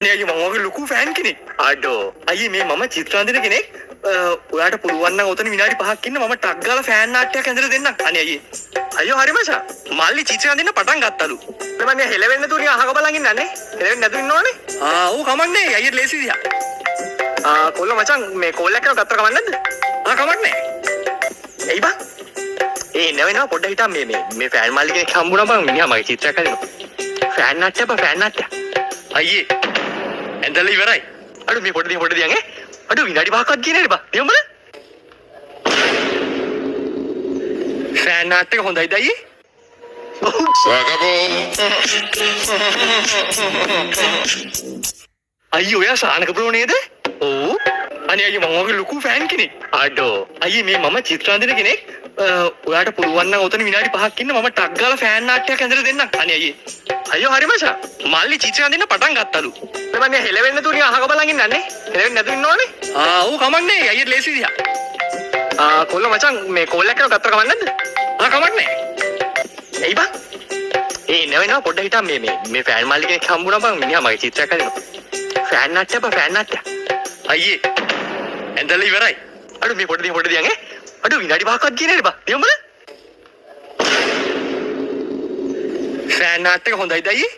නේ මම වගේ ලොකු ෆෑන් කෙනෙක්. අඩෝ. අයියේ මේ මම චිත්‍රාන්දින කෙනෙක්. ඔයාට පුළුවන් නම් ඔතන විනාඩි 5ක් ඉන්න මම ටක් ගාලා ෆෑන් නාට්‍යයක් ඇඳලා දෙන්නම්. අනේ අයියේ. අයියෝ හරි මචං. මල්ලි චිත්‍රාන්දින පටන් ගත්තලු. මම මේ හෙලවෙන්න තුනිය අහක බලන් ඉන්නන්නේ. හෙලවෙන්න නැතු ඉන්නවනේ. ඔව් කමන්නේ. අයියේ ලේසි දිහා. කොල්ල මචං මේ කෝල් එකක් කරලා ගත්තර කමක් නැද්ද? කමන්නේ. එයි බං. නවෙනවා පොඩ්ඩ හිටම් මේ ෆෑන් මල්ලි කෙනෙක් හම්බුණා බං මිනිහා මගේ චිත්‍රයක් හදනවා. ෆෑන් නාට්‍ය බං ෆෑන් නාට්‍ය. අයියේ ඇඳලා ඉවරයි. අඩු මේ පොඩ දියන් ඈ. අඩු විනාඩි 5ක්වත් ගියේ නේද බං. දියම්බල. ෆෑන් නාට්‍ය හොඳයිද අයියේ? අයියෝ ඔයා සානක බ්‍රෝ නේද? ඔව්. අනේ අයියේ මම වගේ ලොකු ෆෑන් කෙනෙක්. අඩෝ. අයියේ මේ මම චිත්‍රාන්දින කෙනෙක්. ඔයාට පුළුවන් නම් ඔතන විනාඩි 5ක් ඉන්න මම ටක් ගාලා ෆෑන් නාට්‍යයක් ඇඳලා දෙන්නම්. අනේ අයියේ. අයියෝ හරි මචං. මල්ලි චිත්‍රාන්දින පටන් ගත්තලු. මම මේ හෙලවෙන්න තුනිය අහක බලන් ඉන්නන්නේ. හෙලවෙන්න නැතු ඉන්නවනේ. ඔව් කමන්නේ. අයියේ ලේසි දිහා. කොල්ල මචං මේ කෝල් එකක් කරලා ගත්තර කමක් නැද්ද? කමන්නේ. එයි බං. නවෙනවා පොඩ්ඩ හිටම් මේ ෆෑන් මල්ලි කෙනෙක් හම්බුණා බං මිනිහා මගේ චිත්‍රයක් හදනවා. ෆෑන් නාට්‍ය බං ෆෑන් නාට්‍ය. අයියේ ඇඳලා ඉවරයි. අඩු මේ පොඩ දියන් ඈ. අඩු විනාඩි 5ක්වත් ගියේ නේද බං. දියම්බල. ෆෑන් නාට්‍ය හොඳයිද අයියේ?